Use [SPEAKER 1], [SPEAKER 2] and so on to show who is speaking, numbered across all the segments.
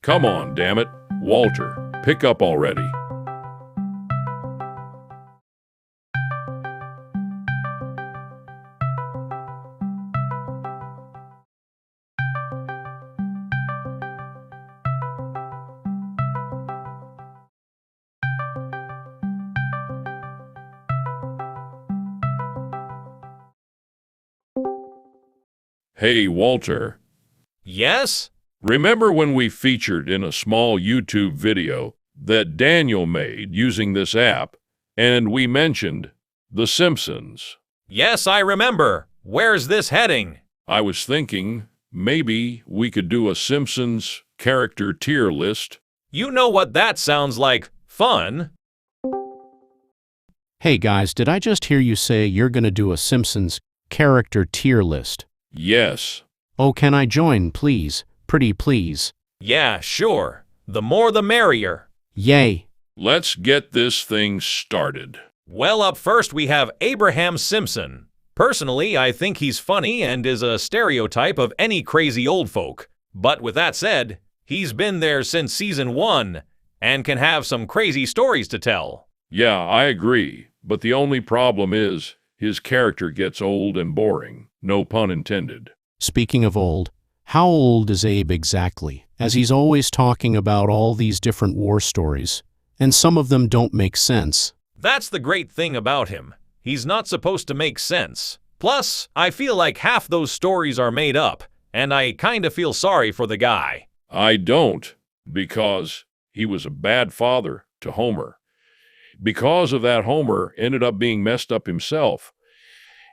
[SPEAKER 1] Come on, damn it. Walter, pick up already. Hey, Walter.
[SPEAKER 2] Yes?
[SPEAKER 1] Remember when we featured in a small YouTube video that Daniel made using this app, and we mentioned The Simpsons?
[SPEAKER 2] Yes, I remember. Where's this heading?
[SPEAKER 1] I was thinking maybe we could do a Simpsons character tier list.
[SPEAKER 2] You know what that sounds like. Fun.
[SPEAKER 3] Hey guys, did I just hear you say you're gonna do a Simpsons character tier list?
[SPEAKER 1] Yes.
[SPEAKER 3] Oh, can I join, please? Pretty please.
[SPEAKER 2] Yeah, sure. The more the merrier.
[SPEAKER 3] Yay.
[SPEAKER 1] Let's get this thing started.
[SPEAKER 2] Well, up first we have Abraham Simpson. Personally, I think he's funny and is a stereotype of any crazy old folk. But with that said, he's been there since season 1 and can have some crazy stories to tell.
[SPEAKER 1] Yeah, I agree. But the only problem is his character gets old and boring. No pun intended.
[SPEAKER 3] Speaking of old, how old is Abe exactly? As he's always talking about all these different war stories, and some of them don't make sense.
[SPEAKER 2] That's the great thing about him. He's not supposed to make sense. Plus, I feel like half those stories are made up, and I kinda feel sorry for the guy.
[SPEAKER 1] I don't, because he was a bad father to Homer. Because of that, Homer ended up being messed up himself.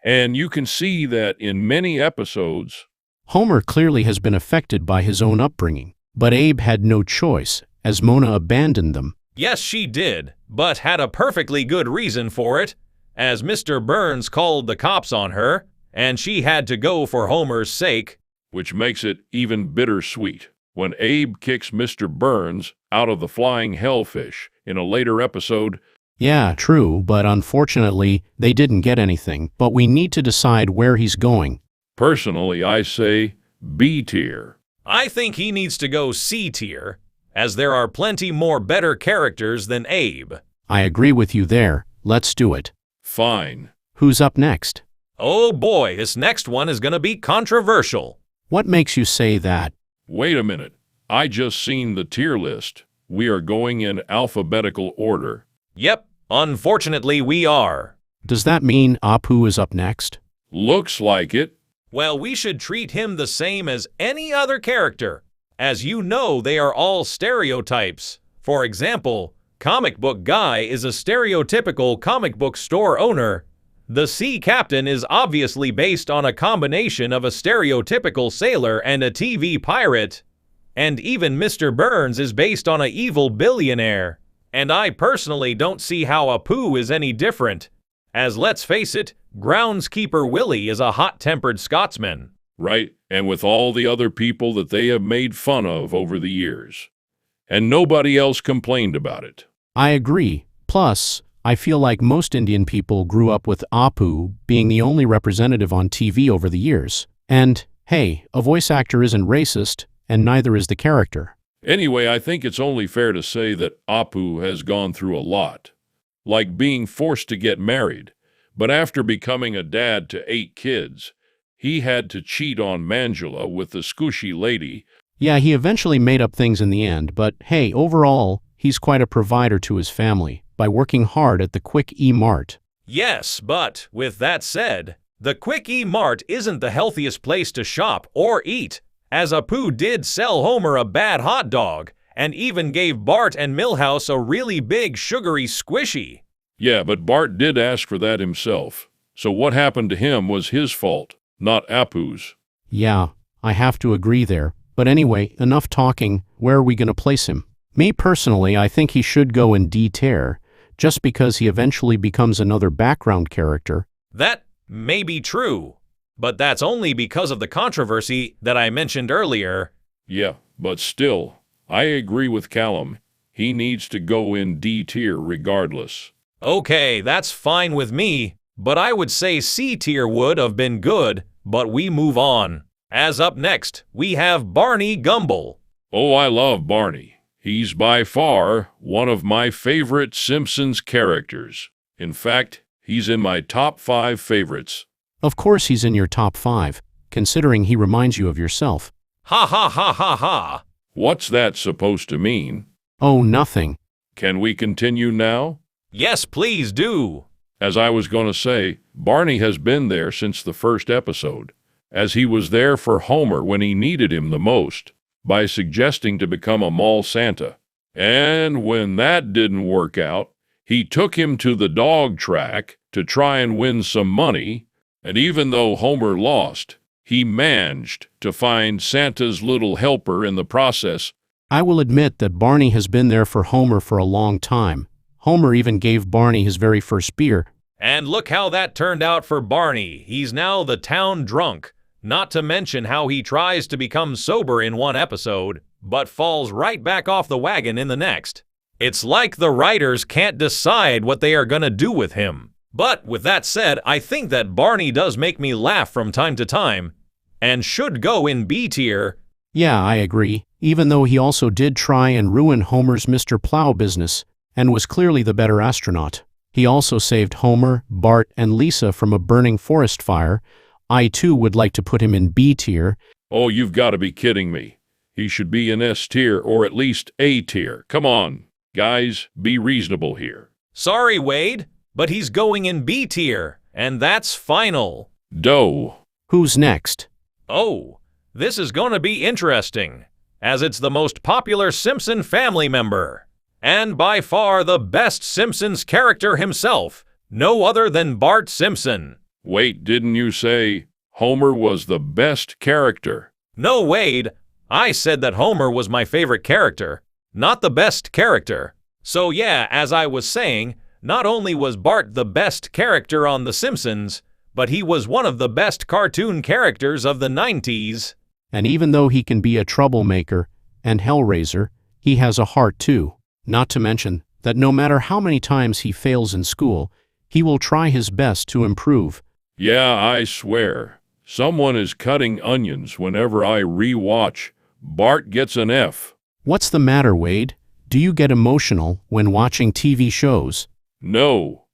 [SPEAKER 1] And you can see that in many episodes.
[SPEAKER 3] Homer clearly has been affected by his own upbringing, but Abe had no choice, as Mona abandoned them.
[SPEAKER 2] Yes, she did, but had a perfectly good reason for it, as Mr. Burns called the cops on her, and she had to go for Homer's sake.
[SPEAKER 1] Which makes it even bittersweet when Abe kicks Mr. Burns out of the flying hellfish in a later episode.
[SPEAKER 3] Yeah, true, but unfortunately, they didn't get anything, but we need to decide where he's going.
[SPEAKER 1] Personally, I say B tier.
[SPEAKER 2] I think he needs to go C tier, as there are plenty more better characters than Abe.
[SPEAKER 3] I agree with you there. Let's do it.
[SPEAKER 1] Fine.
[SPEAKER 3] Who's up next?
[SPEAKER 2] Oh boy, this next one is gonna be controversial.
[SPEAKER 3] What makes you say that?
[SPEAKER 1] Wait a minute. I just seen the tier list. We are going in alphabetical order.
[SPEAKER 2] Yep, unfortunately we are.
[SPEAKER 3] Does that mean Apu is up next?
[SPEAKER 1] Looks like it.
[SPEAKER 2] Well, we should treat him the same as any other character. As you know, they are all stereotypes. For example, Comic Book Guy is a stereotypical comic book store owner. The Sea Captain is obviously based on a combination of a stereotypical sailor and a TV pirate. And even Mr. Burns is based on an evil billionaire. And I personally don't see how Apu is any different. As let's face it, Groundskeeper Willie is a hot-tempered Scotsman.
[SPEAKER 1] Right, and with all the other people that they have made fun of over the years. And nobody else complained about it.
[SPEAKER 3] I agree. Plus, I feel like most Indian people grew up with Apu being the only representative on TV over the years. And, hey, a voice actor isn't racist, and neither is the character.
[SPEAKER 1] Anyway, I think it's only fair to say that Apu has gone through a lot. Like being forced to get married. But after becoming a dad to 8 kids, he had to cheat on Mangela with the squishy lady.
[SPEAKER 3] Yeah, he eventually made up things in the end, but hey, overall, he's quite a provider to his family by working hard at the Quick E Mart.
[SPEAKER 2] Yes, but with that said, the Quick E Mart isn't the healthiest place to shop or eat, as Apu did sell Homer a bad hot dog, and even gave Bart and Milhouse a really big sugary squishy.
[SPEAKER 1] Yeah, but Bart did ask for that himself. So what happened to him was his fault, not Apu's.
[SPEAKER 3] Yeah, I have to agree there. But anyway, enough talking. Where are we going to place him? Me personally, I think he should go in D tier, just because he eventually becomes another background character.
[SPEAKER 2] That may be true, but that's only because of the controversy that I mentioned earlier.
[SPEAKER 1] Yeah, but still, I agree with Callum. He needs to go in D tier regardless.
[SPEAKER 2] Okay, that's fine with me, but I would say C tier would have been good, but we move on. As up next, we have Barney Gumble.
[SPEAKER 1] Oh, I love Barney. He's by far one of my favorite Simpsons characters. In fact, he's in my top 5 favorites.
[SPEAKER 3] Of course he's in your top 5, considering he reminds you of yourself.
[SPEAKER 2] Ha ha ha ha ha!
[SPEAKER 1] What's that supposed to mean?
[SPEAKER 3] Oh, nothing.
[SPEAKER 1] Can we continue now?
[SPEAKER 2] Yes, please do.
[SPEAKER 1] As I was going to say, Barney has been there since the first episode, as he was there for Homer when he needed him the most, by suggesting to become a mall Santa. And when that didn't work out, he took him to the dog track to try and win some money, and even though Homer lost, he managed to find Santa's little helper in the process.
[SPEAKER 3] I will admit that Barney has been there for Homer for a long time. Homer even gave Barney his very first beer.
[SPEAKER 2] And look how that turned out for Barney. He's now the town drunk. Not to mention how he tries to become sober in one episode, but falls right back off the wagon in the next. It's like the writers can't decide what they are gonna do with him. But with that said, I think that Barney does make me laugh from time to time, and should go in B tier.
[SPEAKER 3] Yeah, I agree, even though he also did try and ruin Homer's Mr. Plow business, and was clearly the better astronaut. He also saved Homer, Bart, and Lisa from a burning forest fire. I too would like to put him in B tier.
[SPEAKER 1] Oh, you've got to be kidding me. He should be in S tier or at least A tier. Come on, guys, be reasonable here.
[SPEAKER 2] Sorry, Wade, but he's going in B tier, and that's final.
[SPEAKER 1] Doe.
[SPEAKER 3] Who's next?
[SPEAKER 2] Oh, this is going to be interesting, as it's the most popular Simpson family member, and by far the best Simpsons character himself, no other than Bart Simpson.
[SPEAKER 1] Wait, didn't you say Homer was the best character?
[SPEAKER 2] No, Wade, I said that Homer was my favorite character, not the best character. So yeah, as I was saying, not only was Bart the best character on The Simpsons, but he was one of the best cartoon characters of the 90s.
[SPEAKER 3] And even though he can be a troublemaker and hellraiser, he has a heart too. Not to mention that no matter how many times he fails in school, he will try his best to improve.
[SPEAKER 1] Yeah, I swear. Someone is cutting onions whenever I re-watch. Bart gets an F.
[SPEAKER 3] What's the matter, Wade? Do you get emotional when watching TV shows?
[SPEAKER 1] No,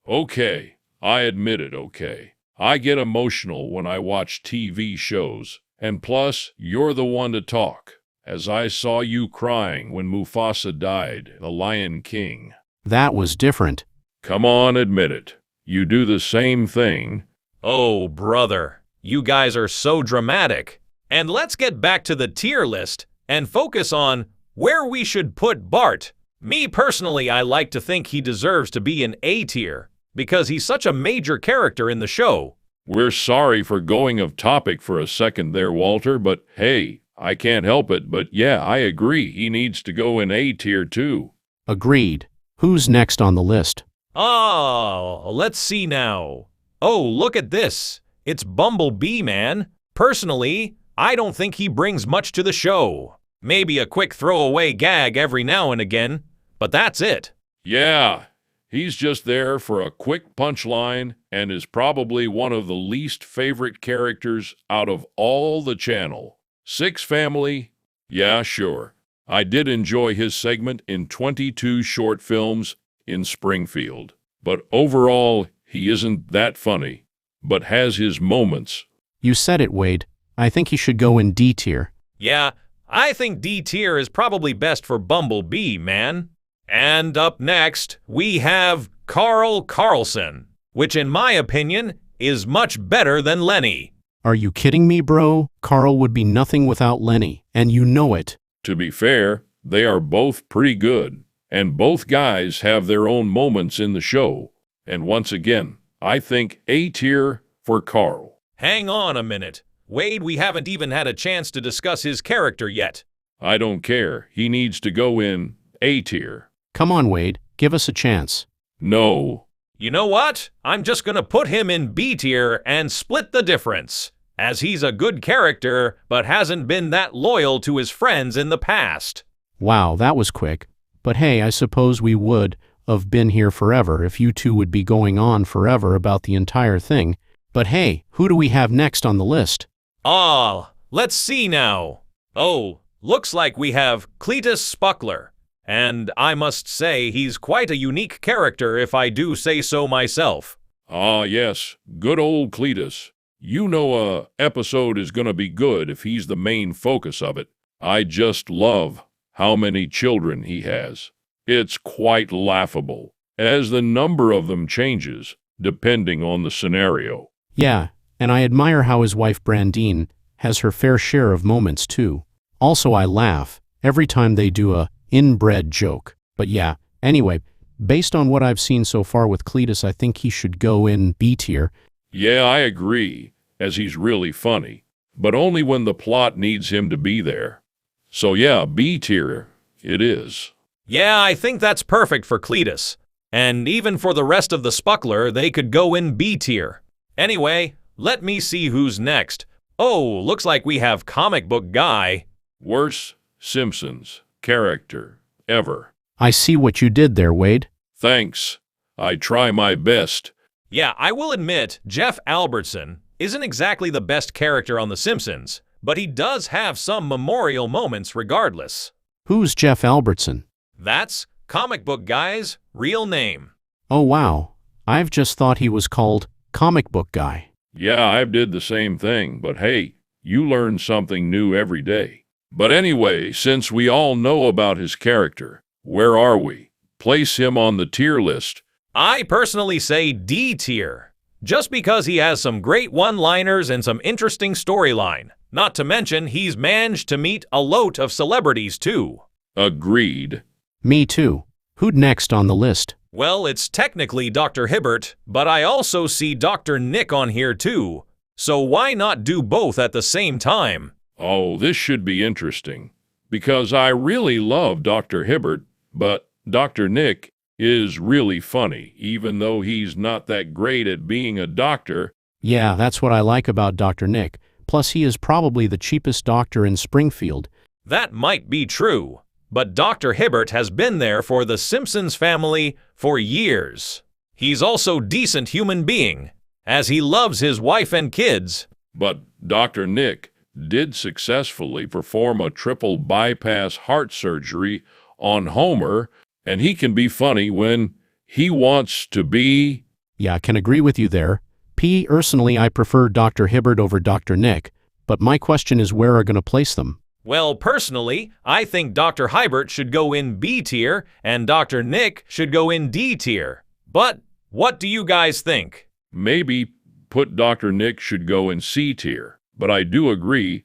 [SPEAKER 1] Okay, I admit it, okay. I get emotional when I watch TV shows. And plus, you're the one to talk, as I saw you crying when Mufasa died, the Lion King.
[SPEAKER 3] That was different.
[SPEAKER 1] Come on, admit it. You do the same thing.
[SPEAKER 2] Oh, brother, you guys are so dramatic. And let's get back to the tier list and focus on where we should put Bart. Me personally, I like to think he deserves to be in A tier, because he's such a major character in the show.
[SPEAKER 1] We're sorry for going off topic for a second there, Walter, but hey, I can't help it, but yeah, I agree, he needs to go in A tier too.
[SPEAKER 3] Agreed. Who's next on the list?
[SPEAKER 2] Oh, let's see now. Oh, look at this. It's Bumblebee, man. Personally, I don't think he brings much to the show. Maybe a quick throwaway gag every now and again, but that's it.
[SPEAKER 1] Yeah, he's just there for a quick punchline and is probably one of the least favorite characters out of all the channel. Six Family? Yeah, sure. I did enjoy his segment in 22 short films in Springfield. But overall, he isn't that funny, but has his moments.
[SPEAKER 3] You said it, Wade. I think he should go in D tier.
[SPEAKER 2] Yeah, I think D tier is probably best for Bumblebee, man. And up next, we have Carl Carlson, which in my opinion is much better than Lenny.
[SPEAKER 3] Are you kidding me, bro? Carl would be nothing without Lenny, and you know it.
[SPEAKER 1] To be fair, they are both pretty good, and both guys have their own moments in the show. And once again, I think A tier for Carl.
[SPEAKER 2] Hang on a minute. Wade, we haven't even had a chance to discuss his character yet.
[SPEAKER 1] I don't care. He needs to go in A tier.
[SPEAKER 3] Come on, Wade. Give us a chance.
[SPEAKER 1] No.
[SPEAKER 2] You know what? I'm just gonna put him in B tier and split the difference, as he's a good character, but hasn't been that loyal to his friends in the past.
[SPEAKER 3] Wow, that was quick. But hey, I suppose we would have been here forever if you two would be going on forever about the entire thing. But hey, who do we have next on the list?
[SPEAKER 2] Ah, let's see now. Oh, looks like we have Cletus Spuckler. And I must say he's quite a unique character if I do say so myself.
[SPEAKER 1] Ah, yes, good old Cletus. You know a episode is gonna be good if he's the main focus of it. I just love how many children he has. It's quite laughable, as the number of them changes, depending on the scenario.
[SPEAKER 3] Yeah, and I admire how his wife Brandine has her fair share of moments too. Also, I laugh every time they do a inbred joke. But yeah, anyway, based on what I've seen so far with Cletus, I think he should go in B tier.
[SPEAKER 1] Yeah, I agree, as he's really funny, but only when the plot needs him to be there. So yeah, B tier it is.
[SPEAKER 2] Yeah, I think that's perfect for Cletus. And even for the rest of the Spuckler, they could go in B tier. Anyway, let me see who's next. Oh, looks like we have Comic Book Guy.
[SPEAKER 1] Worst Simpsons character ever.
[SPEAKER 3] I see what you did there, Wade.
[SPEAKER 1] Thanks. I try my best.
[SPEAKER 2] Yeah, I will admit, Jeff Albertson isn't exactly the best character on The Simpsons, but he does have some memorial moments regardless.
[SPEAKER 3] Who's Jeff Albertson?
[SPEAKER 2] That's Comic Book Guy's real name.
[SPEAKER 3] Oh wow, I've just thought he was called Comic Book Guy.
[SPEAKER 1] Yeah, I did the same thing, but hey, you learn something new every day. But anyway, since we all know about his character, where are we? Place him on the tier list.
[SPEAKER 2] I personally say D tier, just because he has some great one-liners and some interesting storyline. Not to mention, he's managed to meet a load of celebrities too.
[SPEAKER 1] Agreed.
[SPEAKER 3] Me too. Who'd next on the list?
[SPEAKER 2] Well, it's technically Dr. Hibbert, but I also see Dr. Nick on here too. So why not do both at the same time?
[SPEAKER 1] Oh, this should be interesting, because I really love Dr. Hibbert, but Dr. Nick is really funny, even though he's not that great at being a doctor.
[SPEAKER 3] Yeah, that's what I like about Dr. Nick. Plus, he is probably the cheapest doctor in Springfield.
[SPEAKER 2] That might be true, but Dr. Hibbert has been there for the Simpsons family for years. He's also a decent human being, as he loves his wife and kids.
[SPEAKER 1] But Dr. Nick did successfully perform a triple bypass heart surgery on Homer, and he can be funny when he wants to be.
[SPEAKER 3] Yeah, I can agree with you there. Personally, I prefer Dr. Hibbert over Dr. Nick, but my question is where are going to place them?
[SPEAKER 2] Well, personally, I think Dr. Hibbert should go in B tier and Dr. Nick should go in D tier. But what do you guys think?
[SPEAKER 1] Maybe put Dr. Nick should go in C tier, but I do agree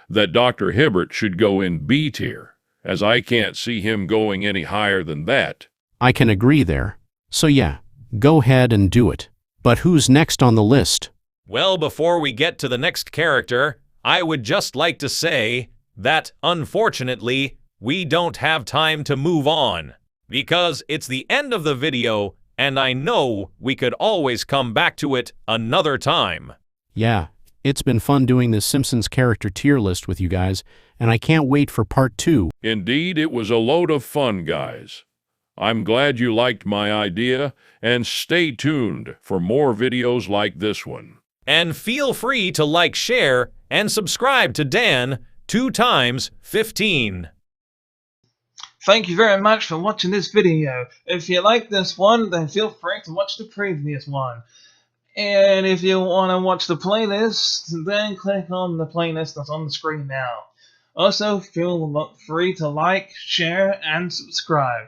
[SPEAKER 1] that Dr. Hibbert should go in B tier, as I can't see him going any higher than that.
[SPEAKER 3] I can agree there. So yeah, go ahead and do it. But who's next on the list?
[SPEAKER 2] Well, before we get to the next character, I would just like to say that, unfortunately, we don't have time to move on, because it's the end of the video, and I know we could always come back to it another time.
[SPEAKER 3] Yeah, it's been fun doing this Simpsons character tier list with you guys, and I can't wait for part 2.
[SPEAKER 1] Indeed, it was a load of fun, guys. I'm glad you liked my idea, and stay tuned for more videos like this one.
[SPEAKER 2] And feel free to like, share, and subscribe to Dan 2x15.
[SPEAKER 4] Thank you very much for watching this video. If you like this one, then feel free to watch the previous one. And if you want to watch the playlist, then click on the playlist that's on the screen now. Also, feel free to like, share, and subscribe.